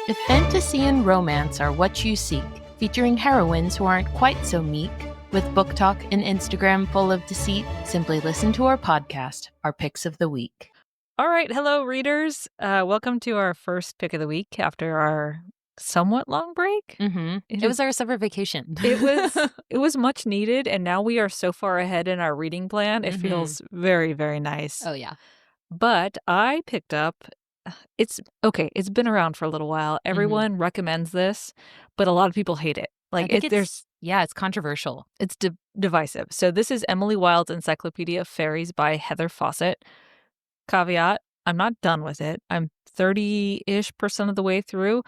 If fantasy and romance are what you seek, featuring heroines who aren't quite so meek, with book talk and Instagram full of deceit, simply listen to our podcast, Our Picks of the Week. All right. Hello, readers. Welcome to our first pick of the week after our somewhat long break. Mm-hmm. It was our summer vacation. It was much needed, and now we are so far ahead in our reading plan. It feels very, very nice. Oh, yeah. But I picked up, it's been around for a little while. Everyone recommends this, but a lot of people hate it. It's controversial. It's divisive. So this is Emily Wilde's Encyclopaedia of Faeries by Heather Fawcett. Caveat, I'm not done with it. I'm 30-ish% of the way through,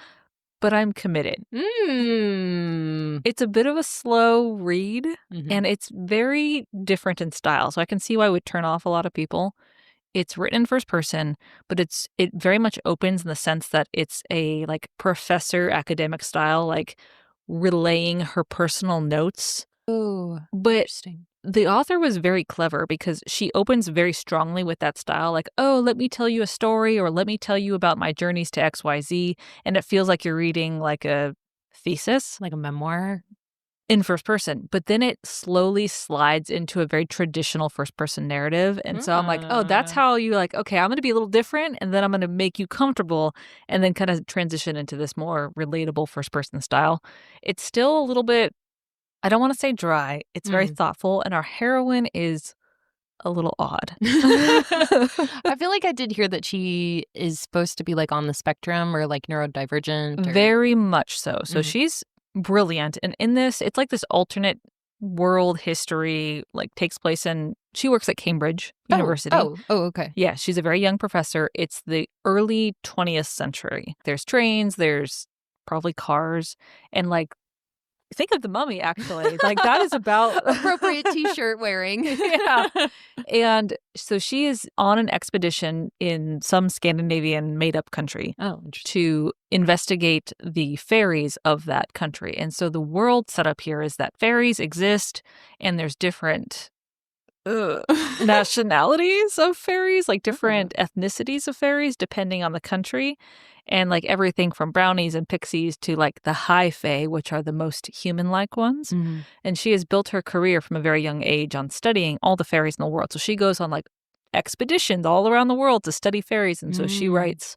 but I'm committed. It's a bit of a slow read, and it's very different in style, so I can see why it would turn off a lot of people. It's written in first person, but it very much opens in the sense that it's a professor academic style, relaying her personal notes. Oh, but interesting. The author was very clever because she opens very strongly with that style, let me tell you a story, or let me tell you about my journeys to XYZ, and it feels like you're reading like a thesis. Like a memoir? In first person. But then it slowly slides into a very traditional first person narrative. And so I'm like, oh, that's how you okay, I'm going to be a little different, and then I'm going to make you comfortable, and then kind of transition into this more relatable first person style. It's still a little bit, I don't want to say dry. It's very thoughtful, and our heroine is a little odd. I feel like I did hear that she is supposed to be on the spectrum or neurodivergent. Or... Very much so. So she's brilliant. And in this, it's this alternate world history, takes place in, she works at Cambridge University. Oh, okay. Yeah, she's a very young professor. It's the early 20th century. There's trains, there's probably cars, and think of The Mummy, actually. That is about... Appropriate T-shirt wearing. Yeah. And so she is on an expedition in some Scandinavian made-up country to investigate the fairies of that country. And so the world set up here is that fairies exist, and there's different nationalities of fairies, different ethnicities of fairies, depending on the country. And everything from brownies and pixies to the high fae, which are the most human-like ones. And she has built her career from a very young age on studying all the fairies in the world. So she goes on expeditions all around the world to study fairies. And so she writes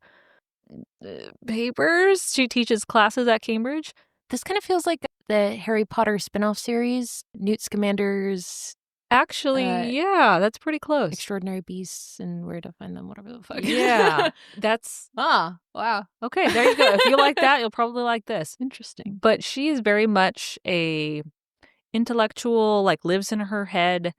papers. She teaches classes at Cambridge. This kind of feels like the Harry Potter spin-off series, Newt Scamander's... Actually, yeah, that's pretty close. Extraordinary Beasts and Where to Find Them, whatever the fuck. Yeah, that's... wow. Okay, there you go. If you like that, you'll probably like this. Interesting. But she is very much a intellectual, lives in her head,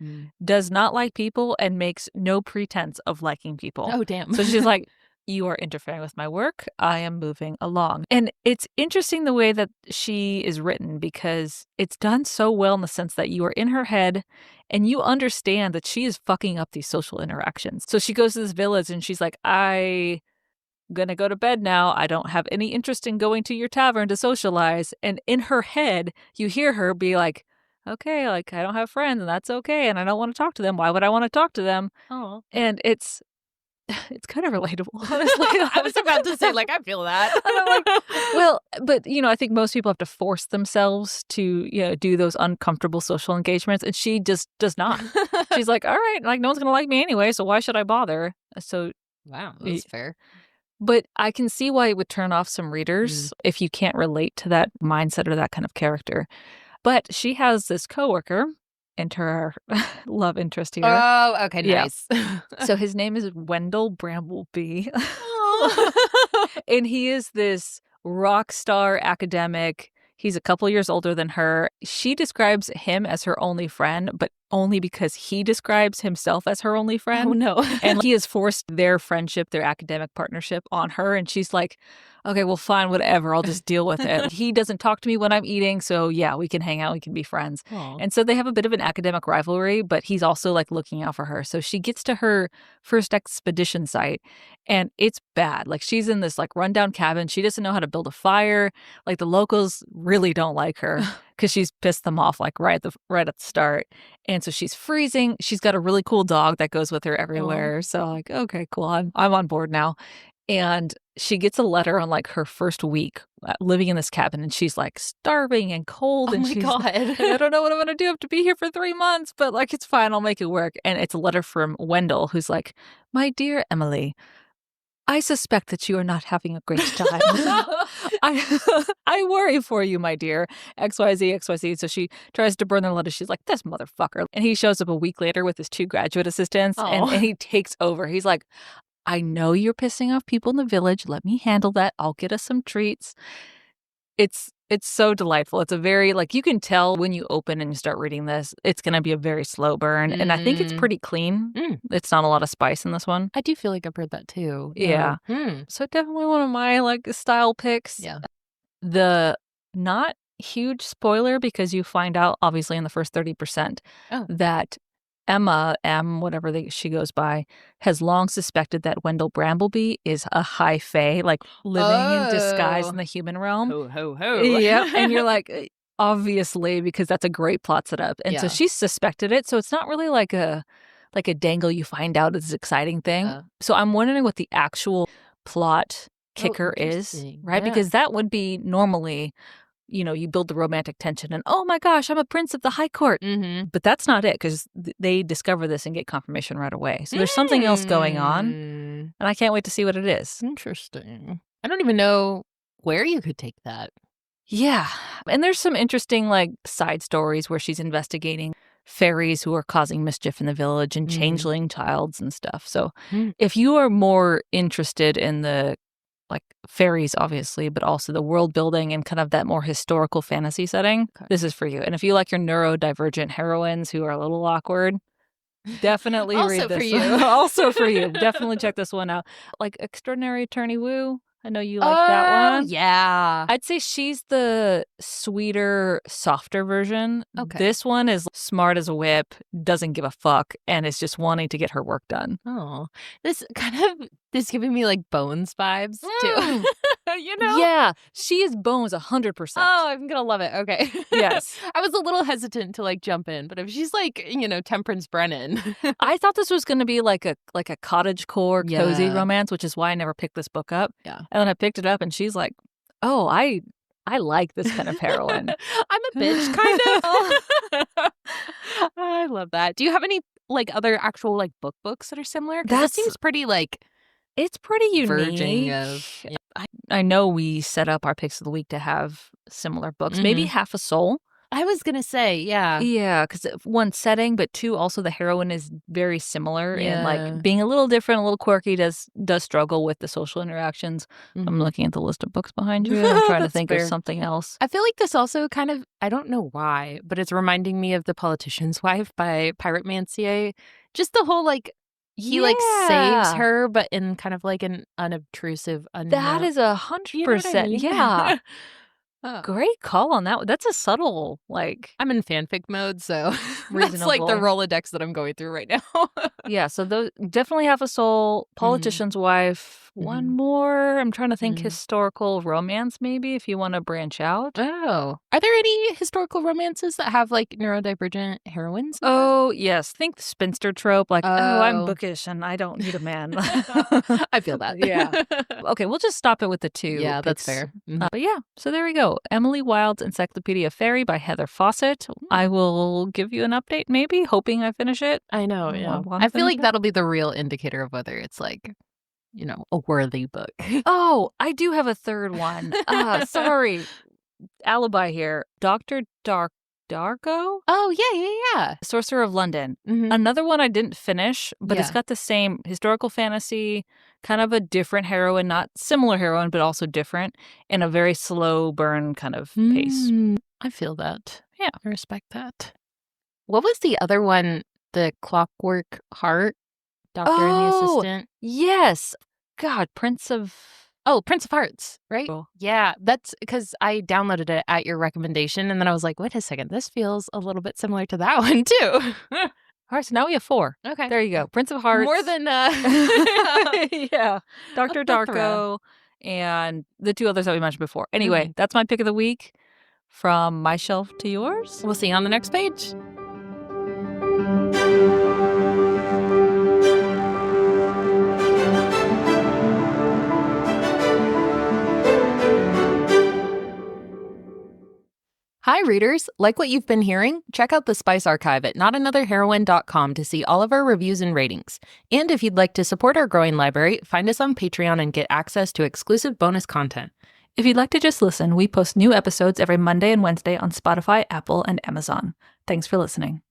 does not like people, and makes no pretense of liking people. Oh, damn. So she's like, you are interfering with my work. I am moving along. And it's interesting the way that she is written, because it's done so well in the sense that you are in her head and you understand that she is fucking up these social interactions. So she goes to this village and she's like, I'm gonna go to bed now. I don't have any interest in going to your tavern to socialize. And in her head, you hear her be like, okay, I don't have friends, and that's okay, and I don't want to talk to them. Why would I want to talk to them? Oh. And it's kind of relatable, honestly. I was about to say, I feel that. And I'm well, but, I think most people have to force themselves to, do those uncomfortable social engagements, and she just does not. She's like, all right, no one's going to like me anyway, so why should I bother? So... Wow, that's fair. But I can see why it would turn off some readers if you can't relate to that mindset or that kind of character. But she has this coworker, enter our love interest here. Oh, okay, nice. Yeah. So his name is Wendell Brambleby. And he is this rock star academic. He's a couple years older than her. She describes him as her only friend, but only because he describes himself as her only friend. Oh, no. And he has forced their friendship, their academic partnership on her. And she's like, okay, well, fine, whatever. I'll just deal with it. He doesn't talk to me when I'm eating. So yeah, we can hang out. We can be friends. Aww. And so they have a bit of an academic rivalry, but he's also looking out for her. So she gets to her first expedition site and it's bad. She's in this rundown cabin. She doesn't know how to build a fire. The locals really don't like her because she's pissed them off right at the start. And so she's freezing. She's got a really cool dog that goes with her everywhere. So okay, cool. I'm on board now. And she gets a letter on like her first week living in this cabin, and she's like starving and cold. Oh and my she's God. like, I don't know what I'm going to do. I have to be here for 3 months, but like, it's fine. I'll make it work. And it's a letter from Wendell, who's like, my dear Emily, I suspect that you are not having a great time. I worry for you, my dear. XYZ, XYZ. So she tries to burn the letter. She's like, this motherfucker. And he shows up a week later with his 2 graduate assistants, and he takes over. He's like, I know you're pissing off people in the village. Let me handle that. I'll get us some treats. It's so delightful. It's a very, like, you can tell when you open and you start reading this, it's going to be a very slow burn. And I think it's pretty clean. It's not a lot of spice in this one. I do feel like I've heard that too. Yeah. So definitely one of my, like, style picks. Yeah. The not huge spoiler, because you find out, obviously, in the first 30% that Emma, whatever she goes by, has long suspected that Wendell Brambleby is a high fae, like living in disguise in the human realm. Ho, ho, ho. Yeah, and you're like, obviously, because that's a great plot setup. And so she suspected it, so it's not really like a dangle you find out is exciting thing. So I'm wondering what the actual plot kicker is, right? Because that would be normally, you build the romantic tension and, oh my gosh, I'm a prince of the high court. But that's not it, because they discover this and get confirmation right away. So there's something else going on, and I can't wait to see what it is. Interesting. I don't even know where you could take that. Yeah. And there's some interesting, like, side stories where she's investigating fairies who are causing mischief in the village and changeling childs and stuff. So if you are more interested in the, like, fairies, obviously, but also the world building and kind of that more historical fantasy setting, this is for you. And if you like your neurodivergent heroines who are a little awkward, definitely read this. For you. Also for you. Definitely check this one out. Like Extraordinary Attorney Woo. I know you like that one. Yeah. I'd say she's the sweeter, softer version. Okay. This one is smart as a whip, doesn't give a fuck, and is just wanting to get her work done. Oh, this giving me like Bones vibes too. Yeah, she is Bones 100%. Oh, I'm gonna love it. Okay. Yes. I was a little hesitant to like jump in, but if she's like, Temperance Brennan. I thought this was gonna be like a cottagecore cozy romance, which is why I never picked this book up. Yeah. And then I picked it up and she's like, oh, I like this kind of heroine. I'm a bitch, kind of. I love that. Do you have any like other actual like books that are similar? Because that seems pretty like it's pretty unique. Verging of. Yeah. I know we set up our picks of the week to have similar books. Maybe Half a Soul. I was gonna say, yeah. Yeah, because one, setting, but two, also the heroine is very similar and like being a little different, a little quirky, does struggle with the social interactions. I'm looking at the list of books behind you. I'm trying to think of something else. I feel like this also kind of, I don't know why, but it's reminding me of The Politician's Wife by Pirate Mancier. Just the whole like, he like saves her, but in kind of like an unobtrusive, That is 100%. Yeah. Great call on that one. That's a subtle, like... I'm in fanfic mode, so that's like the Rolodex that I'm going through right now. Yeah, so those definitely Half a Soul, Politician's Wife, one more. I'm trying to think historical romance, maybe, if you want to branch out. Oh. Are there any historical romances that have, like, neurodivergent heroines? Oh, yes. Think the spinster trope, like, I'm bookish and I don't need a man. I feel that. Yeah. Okay, we'll just stop it with the two. Yeah, that's fair. But yeah, so there we go. Emily Wilde's Encyclopaedia Fairy by Heather Fawcett. I will give you an update, maybe, hoping I finish it. I know, yeah. I feel like that'll be the real indicator of whether it's like, a worthy book. Oh, I do have a third one. Sorry. Alibi here. Dr. Darko? Oh, yeah. Sorcerer of London. Another one I didn't finish, but it's got the same historical fantasy, kind of a different heroine, not similar heroine, but also different, in a very slow burn kind of pace. I feel that. Yeah. I respect that. What was the other one? The Clockwork Heart? Doctor and the Assistant? Yes. God, Prince of Hearts, right? Oh. Yeah, that's because I downloaded it at your recommendation, and then I was like, wait a second, this feels a little bit similar to that one, too. All right, so now we have 4. Okay. There you go. Prince of Hearts. More than... yeah. Dr. Darko and the 2 others that we mentioned before. Anyway, that's my pick of the week. From my shelf to yours. We'll see you on the next page. Hi, readers. Like what you've been hearing? Check out the Spice Archive at notanotherheroine.com to see all of our reviews and ratings. And if you'd like to support our growing library, find us on Patreon and get access to exclusive bonus content. If you'd like to just listen, we post new episodes every Monday and Wednesday on Spotify, Apple, and Amazon. Thanks for listening.